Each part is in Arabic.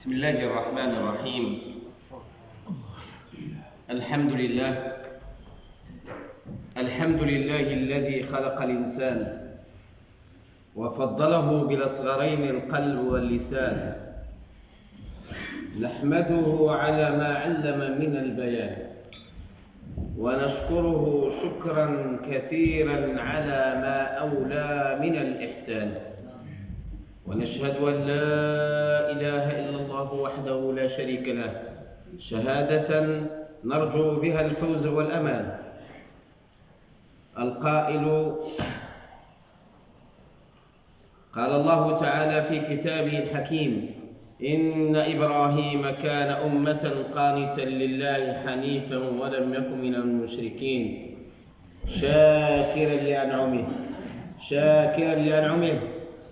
بسم الله الرحمن الرحيم. الحمد لله الذي خلق الإنسان وفضله بالأصغرين القلب واللسان، نحمده على ما علم من البيان، ونشكره شكرا كثيرا على ما أولى من الإحسان، ونشهد أن لا إله إلا الله وحده لا شريك له شهادة نرجو بها الفوز والأمان. القائل قال الله تعالى في كتابه الحكيم: إن إبراهيم كان أمة قانتا لله حنيفا ولم يكن من المشركين شاكرا لأنعمه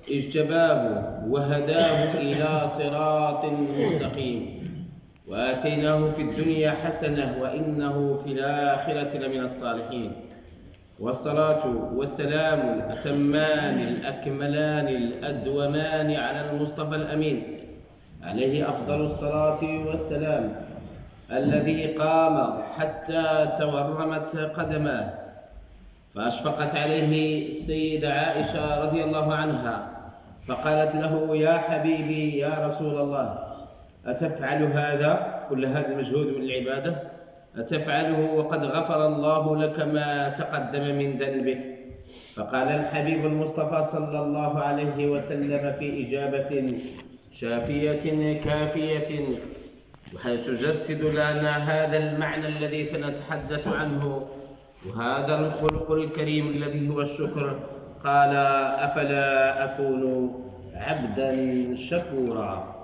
اجتباه وهداه إلى صراط مستقيم، وآتيناه في الدنيا حسنة وإنه في الآخرة لمن الصالحين. والصلاة والسلام الأتمان الأكملان الأدومان على المصطفى الأمين، عليه أفضل الصلاة والسلام، الذي قام حتى تورمت قدماه، فأشفقت عليه السيدة عائشة رضي الله عنها، فقالت له: يا حبيبي يا رسول الله، أتفعل هذا كل هذا المجهود من العبادة؟ أتفعله وقد غفر الله لك ما تقدم من ذنبك؟ فقال الحبيب المصطفى صلى الله عليه وسلم في إجابة شافية كافية، وحيث تجسد لنا هذا المعنى الذي سنتحدث عنه وهذا الخلق الكريم الذي هو الشكر، قال: أفلا أكون عبدا شكورا.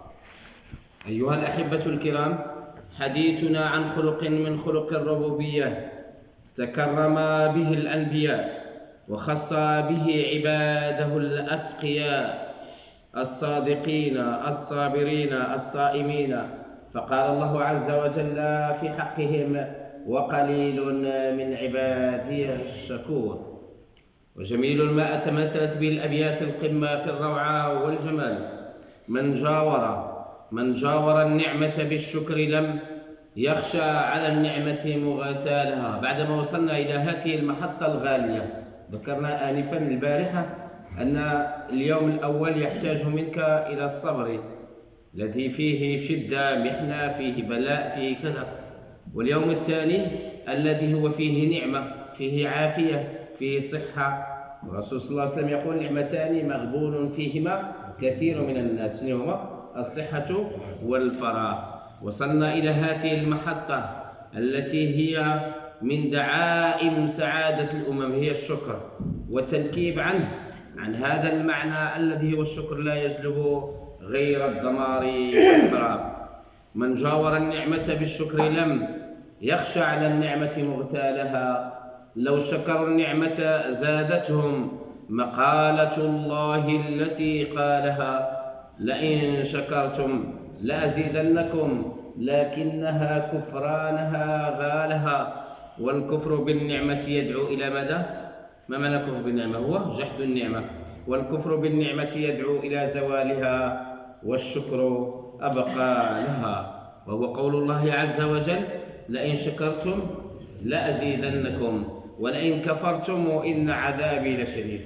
أيها الأحبة الكرام، حديثنا عن خلق من خلق الربوبية تكرم به الأنبياء وخص به عباده الأتقياء الصادقين الصابرين الصائمين، فقال الله عز وجل في حقهم: وقليل من عبادي الشكور. وجميل ما أتمثلت به الأبيات القمة في الروعة والجمال: من جاور النعمة بالشكر لم يخشى على النعمة مغتالها. بعدما وصلنا إلى هذه المحطة الغالية، ذكرنا آنفا البارحة أن اليوم الأول يحتاج منك إلى الصبر الذي فيه شدة، محنة، فيه بلاء، فيه كذا. واليوم الثاني الذي هو فيه نعمة، فيه عافية، فيه صحة. الرسول صلى الله عليه وسلم يقول: نعمتان مغبون فيهما كثير من الناس، هما الصحة والفراغ. وصلنا إلى هذه المحطة التي هي من دعائم سعادة الأمم، هي الشكر، والتنكيب عن هذا المعنى الذي هو الشكر لا يجلب غير الدمار والخراب. من جاور النعمة بالشكر لم يخشى على النعمة مغتالها. لو شكروا النعمة زادتهم مقالة الله التي قالها: لئن شكرتم لأزيدنكم، لكنها كفرانها غالها. والكفر بالنعمة يدعو إلى ماذا؟ ما معنى الكفر بالنعمة؟ هو جحد النعمة. والكفر بالنعمة يدعو إلى زوالها، والشكر أبقى لها. وهو قول الله عز وجل: لئن شكرتم لأزيدنكم ولئن كفرتم وإن عذابي لشديد.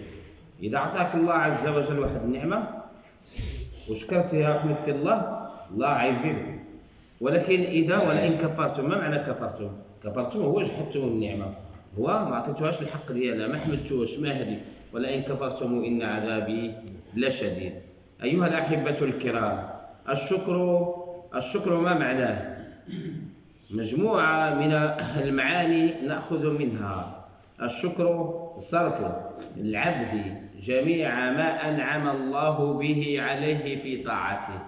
إذا أعطاك الله عز وجل واحد النعمة وشكرتها وحمدت الله عايزيدك. ولكن ولئن كفرتم، ما معنى كفرتم؟ كفرتم هو جحدتم النعمة، هو ما عطيتوهاش الحق ديالها، ما حملتوهاش، ما هدي. ولئن كفرتم وإن عذابي لشديد. أيها الأحبة الكرام، الشكر ما معناه؟ مجموعة من المعاني نأخذ منها. الشكر صرف العبد جميع ما أنعم الله به عليه في طاعته.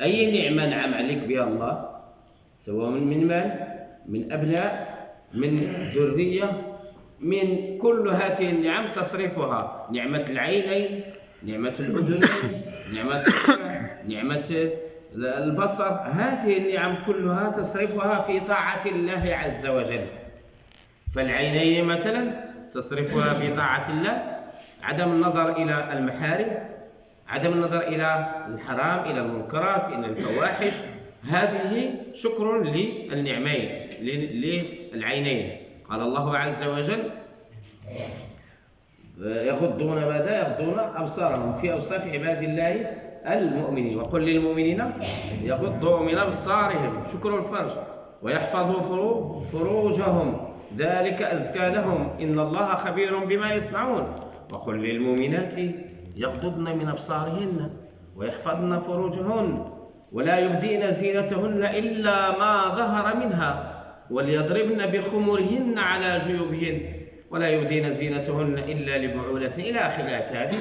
أي نعمة أنعم عليك بها الله، سواء من مال، من أبناء، من ذرية، من كل هذه النعم تصرفها: نعمة العينين، نعمة الأذنين، نعمة السمع، نعمة البصر، هذه النعم كلها تصرفها في طاعة الله عز وجل. فالعينين مثلا تصرفها في طاعة الله، عدم النظر إلى المحارم، عدم النظر إلى الحرام، إلى المنكرات، إلى الفواحش. هذه شكر للنعمين، للعينين. قال الله عز وجل: يغضون ماذا؟ يغضون أبصارهم في أوصاف عباد الله المؤمنين. وقل للمؤمنين يغضوا من أبصارهم، شكر الفرج، ويحفظوا فروجهم ذلك أزكى لهم إن الله خبير بما يصنعون. وقل للمؤمنات يغضضن من أبصارهن ويحفظن فروجهن ولا يبدين زينتهن إلا ما ظهر منها وليضربن بخمرهن على جيوبهن ولا يبدين زينتهن إلا لبعولتهن إلى آخر الآيات.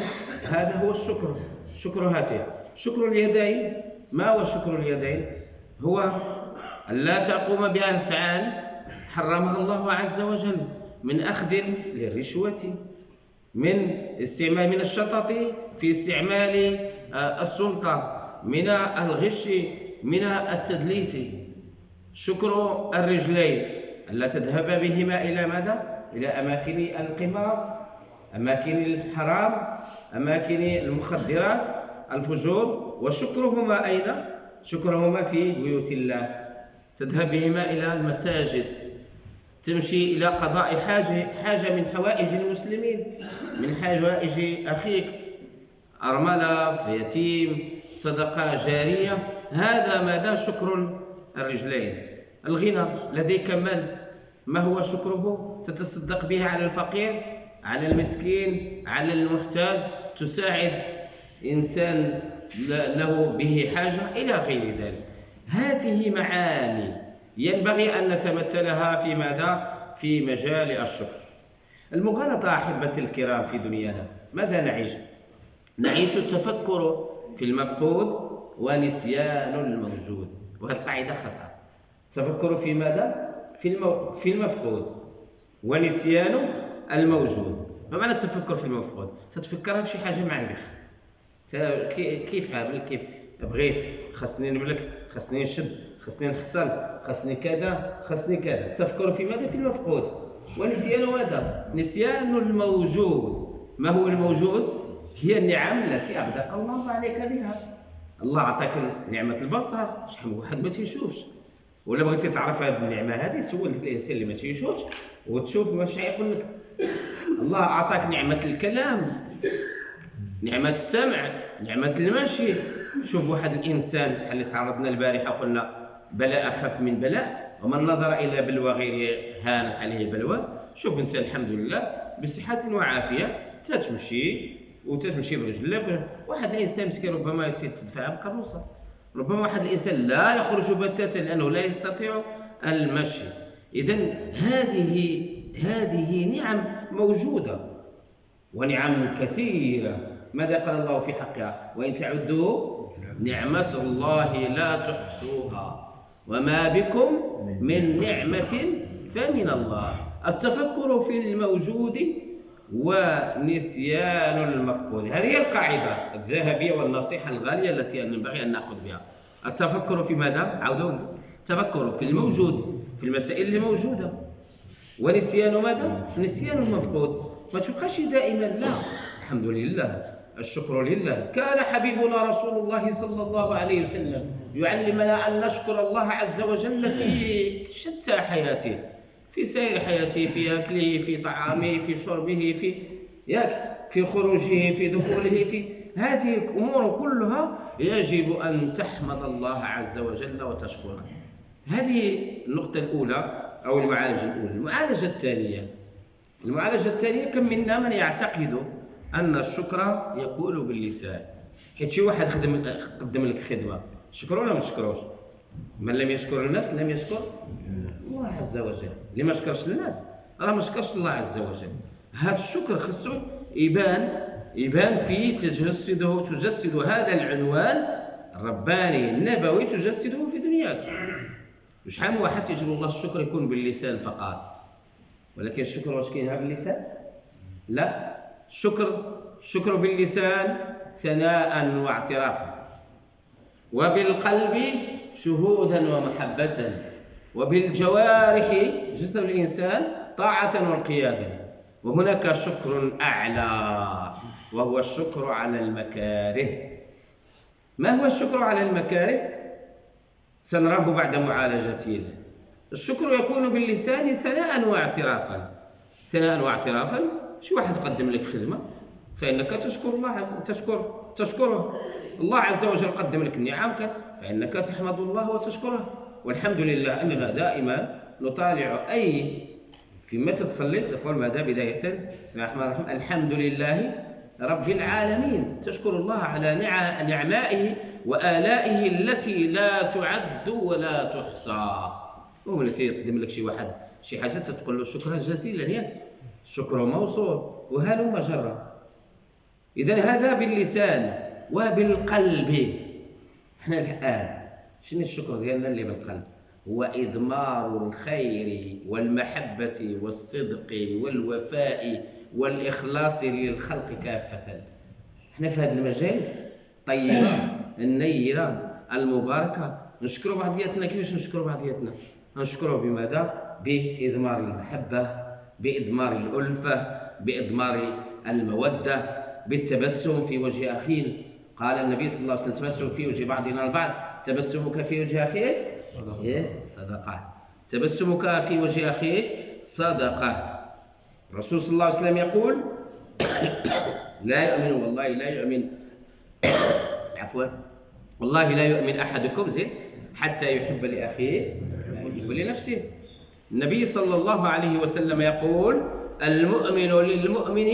هذا هو الشكر، شكر هاتين. شكر اليدين، ما هو شكر اليدين؟ هو ألا تقوم بأفعال حرمها الله عز وجل، من أخذ للرشوة، من الشطط في استعمال السلطة، من الغش، من التدليس. شكر الرجلين، ألا تذهب بهما إلى ماذا؟ إلى أماكن القمار، أماكن الحرام، أماكن المخدرات، الفجور. وشكرهما أين؟ شكرهما في بيوت الله، تذهب بهما إلى المساجد، تمشي إلى قضاء حاجة من حوائج المسلمين، من حوائج أخيك، أرملة، يتيم، صدقة جارية. هذا ماذا؟ شكر الرجلين. الغنى، لديك مال، ما هو شكره؟ تتصدق به على الفقير، على المسكين، على المحتاج، تساعد إنسان له به حاجة إلى غير ذلك. هذه معاني ينبغي أن نتمثلها في ماذا؟ في مجال الشكر. المغالطة أحبتي الكرام في دنيانا، ماذا نعيش؟ نعيش التفكر في المفقود ونسيان الموجود، وهذه القاعدة خطأ. التفكر في ماذا؟ في المفقود ونسيان الموجود. ما معنى التفكر في المفقود؟ تتفكرها في شي حاجة ما عندكش. كيف عامل، كيف بغيت، خاصني نملك، خاصني نشد، خاصني نحصل، خاصني كذا، خاصني كذا. التفكر في ماذا؟ في المفقود. ونسيان ماذا؟ نسيان الموجود. ما هو الموجود؟ هي النعم التي أبدأ الله عليك بها. الله أعطاك نعمة البصر، شحال من واحد ما تيشوفش. ولا بغيتي تعرف هذه النعمة هذه، سول الإنسان اللي ما تيشوفش وتشوف واش يقول لك. الله أعطاك نعمة الكلام، نعمة السمع، نعمة المشي. شوف واحد الإنسان اللي تعرضنا البارحة قلنا بلاء أخف من بلاء، ومن نظر إلى بلوى غيره هانت عليه بلوى. شوف أنت الحمد لله بصحة وعافية تمشي برجلك. واحد الإنسان مسكين ربما تدفع بكروسة، ربما واحد الإنسان لا يخرج بتاتا لأنه لا يستطيع المشي. إذن هذه نعم موجودة ونعم كثيرة. ماذا قال الله في حقها؟ وإن تعدوا نعمة الله لا تحصوها وما بكم من نعمة فمن الله. التفكر في الموجود ونسيان المفقود، هذه هي القاعدة الذهبية والنصيحة الغالية التي ينبغي أن نأخذ بها. التفكر في ماذا؟ عودوا، التفكر في الموجود، في المسائل اللي موجودة. ونسيان ماذا؟ نسيان المفقود. ما تبقاش دائما لا. الحمد لله، الشكر لله. كان حبيبنا رسول الله صلى الله عليه وسلم يعلمنا أن نشكر الله عز وجل في شتى حياته، في سير حياته، في أكله، في طعامه، في شربه، في خروجه، في دخوله، في هذه الأمور كلها يجب أن تحمد الله عز وجل وتشكره. هذه النقطة الأولى أو المعالجة الأولى. المعالجة الثانية كم منا من يعتقد أن الشكر يكون باللسان. حيت شي واحد قدم لك خدمة، شكره ولا ما تشكروش؟ من لم يشكر الناس لم يشكر الله عز وجل. اللي ما شكرش الناس راه ما شكرش الله عز وجل. هذا الشكر خصو يبان في تجسد هذا العنوان الرباني النبوي، تجسده في دنياك. شحال من واحد تيجي الله الشكر يكون باللسان فقط، ولكن الشكر واش كاين باللسان؟ لا، الشكر باللسان ثناء واعترافا، وبالقلب شهودا ومحبة، وبالجوارح جسد الإنسان طاعة وانقيادا. وهناك شكر أعلى وهو الشكر على المكاره. ما هو الشكر على المكاره؟ سنراه بعد معالجته. الشكر يكون باللسان ثناء واعترافا. ثناء واعترافا، شي واحد قدم لك خدمة فإنك تشكر الله، تشكره. الله عز وجل قدم لك النعم فإنك تحمد الله وتشكره. والحمد لله أننا دائما نطالع في متى تصليت تقول ماذا بداية؟ بسم الله الرحمن الرحيم، الحمد لله رب العالمين. تشكر الله على نعمائه وآلائه التي لا تعد ولا تحصى. وملي يقدم لك شي واحد شي حاجة تقول له شكرا جزيلا، ياك الشكر موصول وهلم جرا. إذن هذا باللسان وبالقلب. احنا الآن شنو الشكر ديالنا اللي بالقلب؟ هو إضمار الخير والمحبة والصدق والوفاء والإخلاص للخلق كافة. احنا في هذه المجالس الطيبة النيرة المباركة نشكر بعضياتنا. كيفاش نشكر بعضياتنا؟ نشكره بماذا؟ بإضمار المحبة، بإضمار الألفة، بإضمار المودة، بالتبسم في وجه أخينا. قال النبي صلى الله عليه وسلم: تبسم في وجه بعضنا البعض، تبسمك في وجه أخيك صدقة. تبسمك في وجه أخيك صدقة. الرسول صلى الله عليه وسلم يقول: لا يؤمن والله لا يؤمن عفوا والله لا يؤمن أحدكم حتى يحب لأخيه ما يحب لنفسه. النبي صلى الله عليه وسلم يقول: المؤمن للمؤمن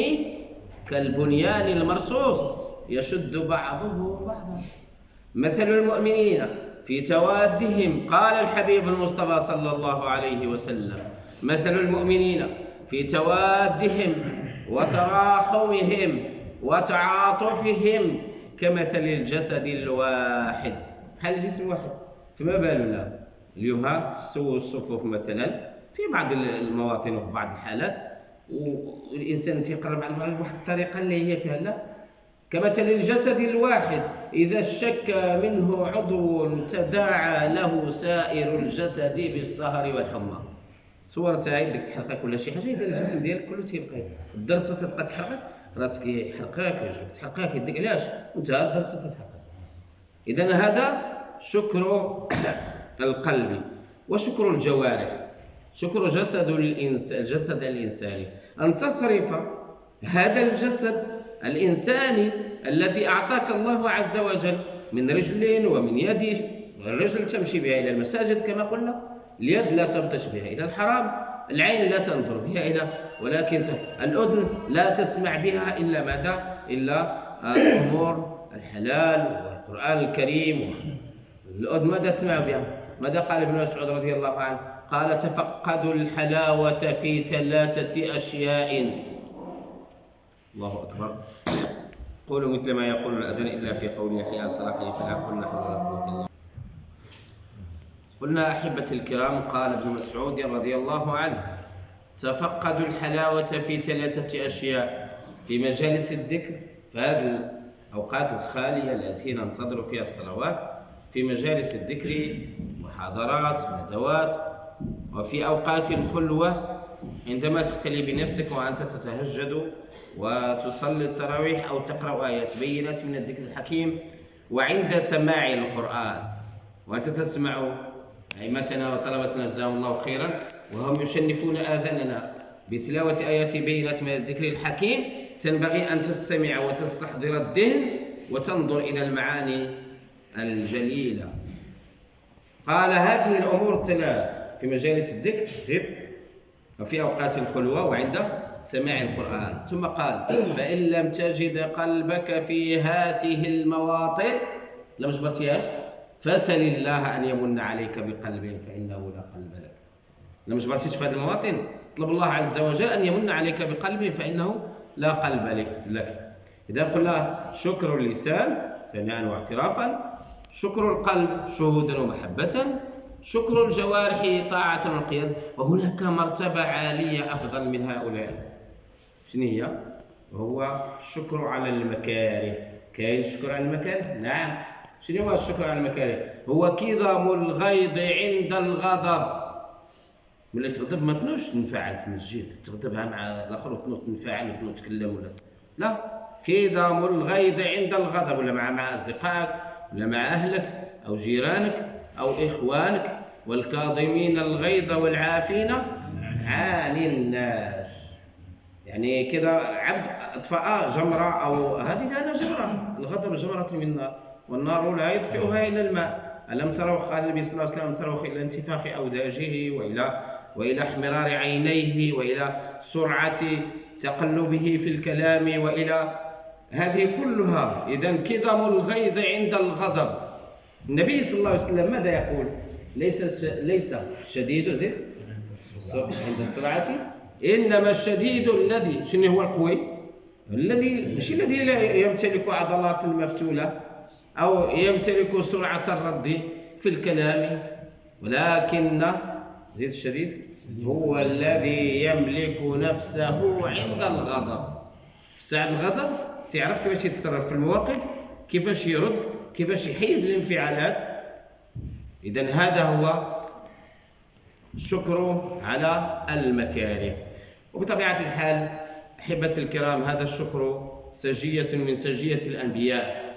كالبنيان المرصوص يشد بعضه بعضا. مثل المؤمنين في توادهم، قال الحبيب المصطفى صلى الله عليه وسلم: مثل المؤمنين في توادهم وتراحمهم وتعاطفهم كمثل الجسد الواحد. بحال الجسم الواحد. فما بالنا اليوم سووا الصفوف مثلا في بعض المواطن وفي بعض الحالات، والإنسان تيقرب على واحد الطريقة اللي هي فيها لا كمثل الجسد الواحد إذا اشتك منه عضو تداعى له سائر الجسد بالسهر والحمى. صور انت عندك تحرقك ولا شي حاجه، اذا الجسم ديالك كله تيبقى الضرسه تبقى تحرقك، راسك يحرقك، وجهك تحرقك، يديك علاش وانت الضرسه تتحرق. اذا هذا شكر القلب. وشكر الجوارح، شكر الجسد الإنساني، أن تصرف هذا الجسد الإنساني الذي أعطاك الله عز وجل من رجل ومن يد. الرجل تمشي بها إلى المساجد كما قلنا، اليد لا تبطش بها إلى الحرام، العين لا تنظر بها إلى، ولكن الأذن لا تسمع بها إلا ماذا؟ إلا الأمور الحلال والقرآن الكريم. الأذن ماذا تسمع بها؟ ماذا قال ابن مسعود رضي الله عنه؟ قال: تفقدوا الحلاوة في 3 أشياء. الله أكبر. قولوا مثل ما يقول الأذان إلا في قول يحيى صلاحه فلا قل حول ولا قوة إلا بالله. قلنا أحبتي الكرام، قال ابن مسعود رضي الله عنه: تفقدوا الحلاوة في 3 أشياء في مجالس الذكر، فهذه الأوقات الخالية التي ننتظر فيها الصلوات، في مجالس الذكر، محاضرات، ندوات، وفي أوقات الخلوة عندما تختلي بنفسك وأنت تتهجد وتصلي التراويح أو تقرأ آيات بينات من الذكر الحكيم، وعند سماع القرآن وأنت تسمع أئمتنا وطلبتنا جزاهم الله خيرا وهم يشنفون آذاننا بتلاوة آيات بينات من الذكر الحكيم، تنبغي أن تستمع وتستحضر الذهن وتنظر إلى المعاني الجليلة. قال: هذه الأمور 3 في مجالس الذكر وفي أوقات الخلوة وعند سماع القرآن. ثم قال: فإن لم تجد قلبك في هذه المواطن، لم جبرتيهاش، فسل الله أن يمن عليك بقلب فإنه لا قلب لك. لم جبرتيش في هذه المواطن، اطلب الله عز وجل أن يمن عليك بقلب فإنه لا قلب لك. إذا قلنا شكر اللسان ثناء واعترافا، شكر القلب شهودا ومحبة، شكر الجوارح طاعة وانقياد. وهناك مرتبة عالية أفضل من هؤلاء، شنو هي؟ وهو الشكر على المكاره. كاين الشكر على المكاره؟ نعم. شنو هو الشكر على المكاره؟ هو كظم الغيظ عند الغضب. ملي تغضب ما تنوضش تنفعل في المسجد، تغضبها مع الاخر وتنوض تنفعل وتنوض تكلم ولا لا، كظم الغيظ عند الغضب، ولا مع أصدقائك ولا مع أهلك أو جيرانك أو إخوانك، والكاظمين الغيظ والعافين عن الناس. يعني كذا عبد أطفأ جمرة أو هذه لأنها جمرة، الغضب جمرة من النار والنار لا يطفئها إلا الماء. ألم تروا، قال النبي صلى الله عليه وسلم، تروا إلى انتفاخ أوداجه وإلى احمرار عينيه وإلى سرعة تقلبه في الكلام وإلى هذه كلها. إذن كظم الغيظ عند الغضب. النبي صلى الله عليه وسلم ماذا يقول؟ ليس شديد عند السرعة، إنما الشديد الذي شنو هو القوي، ماشي الذي لا يمتلك عضلات مفتولة أو يمتلك سرعة الرد في الكلام، ولكن زيد الشديد هو الذي يملك نفسه عند الغضب. في ساعة الغضب تعرف كيفاش يتصرف في المواقف، كيفاش يرد، كيفاش يحيد الانفعالات. إذن هذا هو الشكر على المكاره. وبطبيعة الحال أحبتي الكرام، هذا الشكر سجية من سجية الأنبياء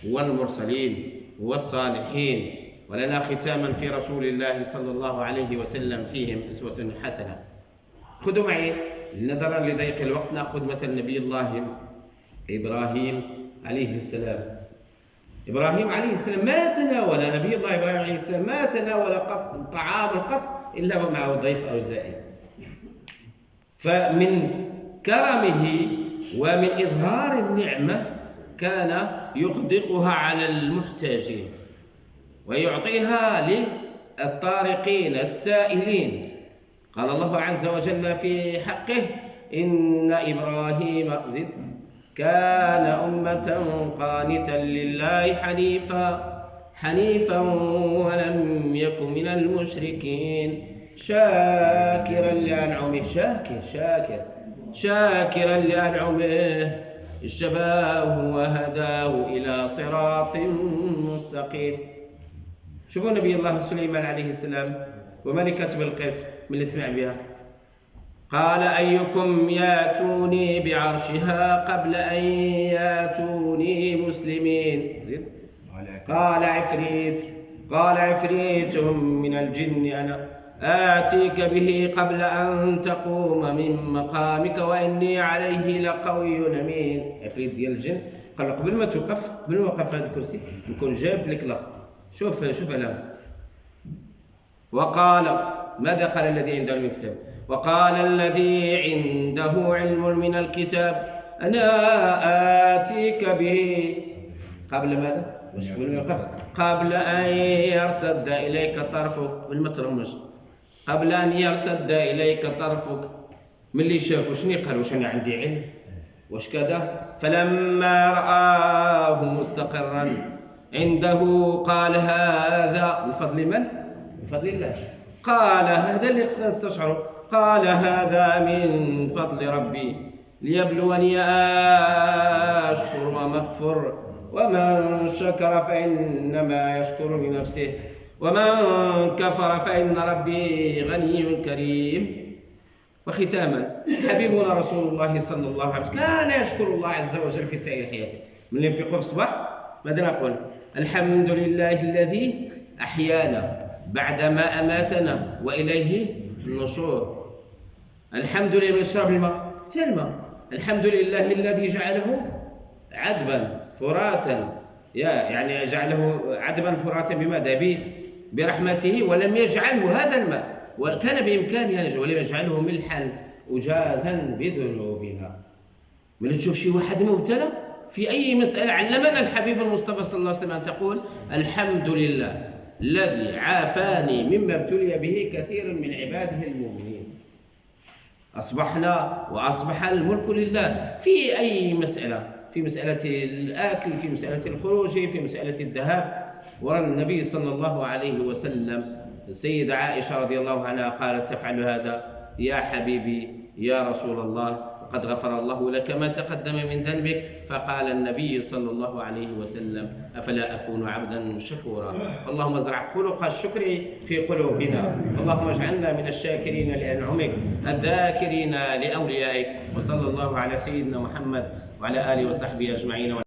والمرسلين والصالحين، ولنا ختاما في رسول الله صلى الله عليه وسلم فيهم أسوة حسنة. خذوا معي نظرا لضيق الوقت نأخذ مثل نبي الله إبراهيم عليه السلام. إبراهيم عليه السلام ما تناول، نبي الله إبراهيم عليه السلام ما تناول قط طعاما قط إلا ومعه ضيف أو زائر. فمن كرمه ومن إظهار النعمة كان يغدقها على المحتاجين ويعطيها للطارقين السائلين. قال الله عز وجل في حقه: إن إبراهيم كان أمة قانتا لله حنيفا ولم يكن من المشركين شاكرا لأنعمه شاكرا لأنعمه اجتباه وهداه إلى صراط مستقيم. شوفوا نبي الله سليمان عليه السلام وملكة بلقيس من اللي سمع بها، قال: أيكم ياتوني بعرشها قبل أن ياتوني مسلمين. قال عفريت من الجن أنا آتيك به قبل أن تقوم من مقامك وإني عليه لقوي أمين. عفريت ديال الجن قال له: قبل ما توقف هذا الكرسي نكون جاب لك لا. شوف الآن. وقال ماذا قال الذي عنده الكتاب؟ وقال الذي عنده علم من الكتاب أنا آتيك به قبل ماذا؟ قبل أن يرتد إليك طرفك. بالمترمج قبل أن يرتد إليك طرفك. من اللي شافوا شنو قال؟ واش أنا عندي علم؟ واش كذا؟ فلما رآه مستقرا عنده قال: هذا من فضل من؟ من فضل الله. قال: هذا اللي خصنا نستشعره. قال: هذا من فضل ربي ليبلوني أشكر وما أكفر، ومن شكر فإنما يشكر لنفسه ومن كفر فإن ربي غني كريم. وختاما حبيبنا رسول الله صلى الله عليه وسلم كان يشكر الله عز وجل في سائر حياته. من اللي ينفقوا في الصباح ماذا نقول؟ الحمد لله الذي أحيانا بعدما أماتنا وإليه النشور. الحمد لله. من شرب الماء تلمى. الحمد لله الذي جعله عذبا فراتا، يعني جعله عذبا فراتا بماذا؟ برحمته، ولم يجعله هذا الماء وكان بإمكانه أن يجعله، ولم يجعله ملحا أجازا بذنوبنا. من تشوف شي واحد مبتلى في أي مسألة علمنا الحبيب المصطفى صلى الله عليه وسلم أن تقول: الحمد لله الذي عافاني مما ابتلي به كثير من عباده المؤمنين. أصبحنا وأصبح الملك لله في أي مسألة، في مسألة الأكل، في مسألة الخروج، في مسألة الذهاب. ورى النبي صلى الله عليه وسلم السيدة عائشة رضي الله عنها قالت: تفعل هذا يا حبيبي يا رسول الله؟ قد غفر الله لك ما تقدم من ذنبك. فقال النبي صلى الله عليه وسلم: أفلا أكون عبدا شكورا؟ فاللهم ازرع خلق الشكر في قلوبنا، اللهم اجعلنا من الشاكرين لأنعمك الذاكرين لأوليائك. وصلى الله على سيدنا محمد وعلى آله وصحبه أجمعين.